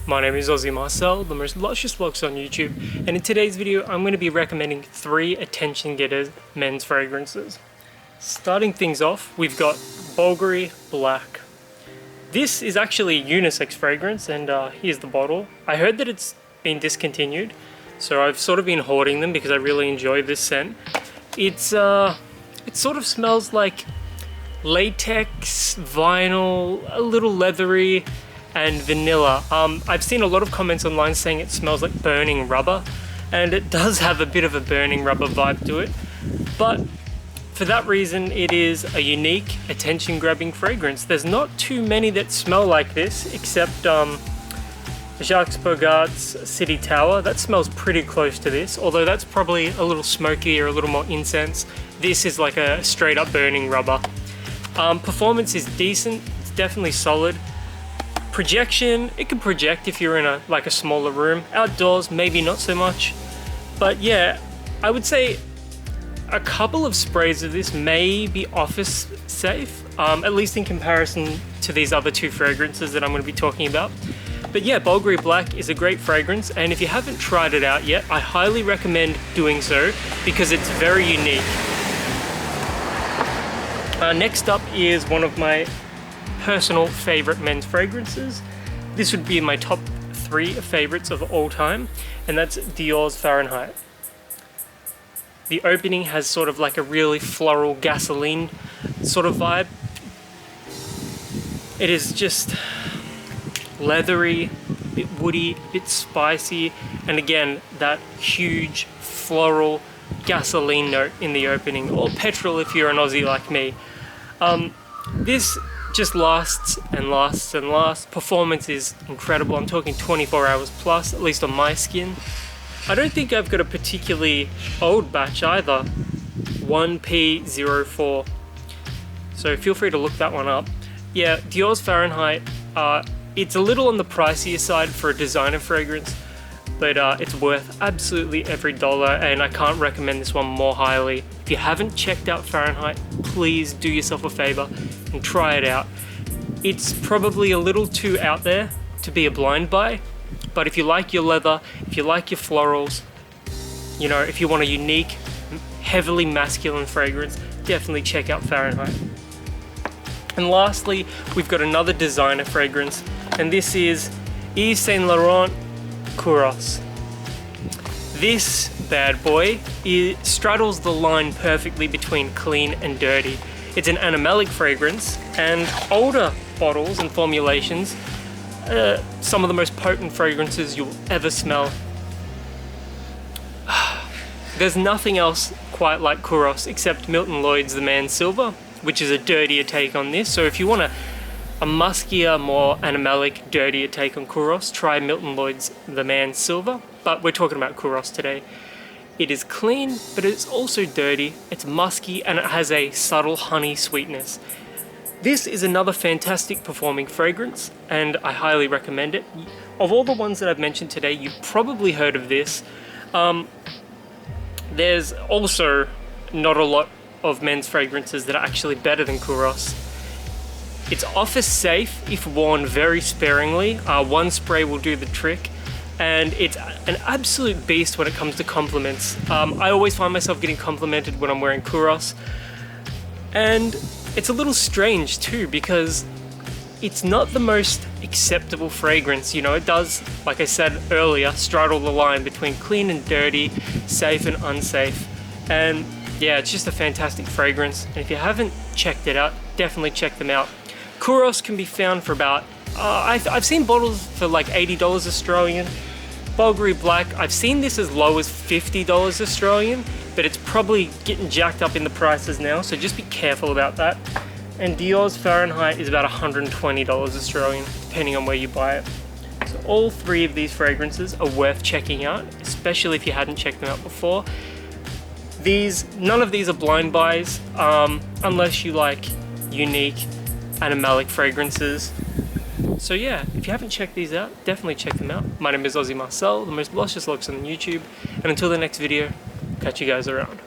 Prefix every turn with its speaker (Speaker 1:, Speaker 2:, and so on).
Speaker 1: My name is Aussie Marcel, the most luscious vlogs on YouTube, and in today's video I'm going to be recommending 3 attention getter men's fragrances. Starting things off, we've got Bulgari Black. This is actually a unisex fragrance, and here's the bottle. I heard that it's been discontinued, so I've sort of been hoarding them because I really enjoy this scent. It sort of smells like latex, vinyl, a little leathery, and vanilla. I've seen a lot of comments online saying it smells like burning rubber, and it does have a bit of a burning rubber vibe to it, but for that reason it is a unique, attention-grabbing fragrance. There's not too many that smell like this, except Jacques Bogart's City Tower. That smells pretty close to this, although that's probably a little smoky or a little more incense. This is like a straight up burning rubber. Performance is decent, it's definitely solid. Projection, it can project if you're in a smaller room. Outdoors, maybe not so much. But yeah, I would say a couple of sprays of this may be office safe, at least in comparison to these other 2 fragrances that I'm going to be talking about. But yeah, Bulgari Black is a great fragrance, and if you haven't tried it out yet, I highly recommend doing so because it's very unique. Next up is one of my personal favorite men's fragrances. This would be in my top 3 favorites of all time, and that's Dior's Fahrenheit. The opening has sort of like a really floral gasoline sort of vibe. It is just leathery, a bit woody, a bit spicy, and again that huge floral gasoline note in the opening, or petrol if you're an Aussie like me. This just lasts and lasts and lasts. Performance is incredible. I'm talking 24 hours plus, at least on my skin. I don't think I've got a particularly old batch either, 1P04, so feel free to look that one up. Yeah, Dior's Fahrenheit, it's a little on the pricier side for a designer fragrance, but it's worth absolutely every dollar, and I can't recommend this one more highly. If you haven't checked out Fahrenheit, please do yourself a favor and try it out. It's probably a little too out there to be a blind buy, but if you like your leather, if you like your florals, you know, if you want a unique, heavily masculine fragrance, definitely check out Fahrenheit. And lastly, we've got another designer fragrance, and this is Isen Laurent Kuros. This bad boy straddles the line perfectly between clean and dirty. It's an animalic fragrance, and older bottles and formulations, some of the most potent fragrances you'll ever smell. There's nothing else quite like Kuros except Milton Lloyd's The Man Silver, which is a dirtier take on this. So if you want a muskier, more animalic, dirtier take on Kuros, try Milton Lloyd's The Man Silver. But we're talking about Kuros today. It is clean, but it's also dirty, it's musky, and it has a subtle honey sweetness. This is another fantastic performing fragrance, and I highly recommend it. Of all the ones that I've mentioned today, you've probably heard of this. There's also not a lot of men's fragrances that are actually better than Kuros. It's office safe if worn very sparingly. 1 spray will do the trick, and it's an absolute beast when it comes to compliments. I always find myself getting complimented when I'm wearing Kuros, and it's a little strange too because it's not the most acceptable fragrance. You know, it does, like I said earlier, straddle the line between clean and dirty, safe and unsafe, and yeah, it's just a fantastic fragrance, and if you haven't checked it out, definitely check them out. Kuros can be found for about, I've seen bottles for like $80 Australian. Bulgari Black, I've seen this as low as $50 Australian, but it's probably getting jacked up in the prices now, so just be careful about that. And Dior's Fahrenheit is about $120 Australian, depending on where you buy it. So all 3 of these fragrances are worth checking out, especially if you hadn't checked them out before. None of these are blind buys, unless you like unique, animalic fragrances. So yeah, if you haven't checked these out, definitely check them out. My name is Aussie Marcel, the most luscious looks on YouTube, and until the next video, catch you guys around.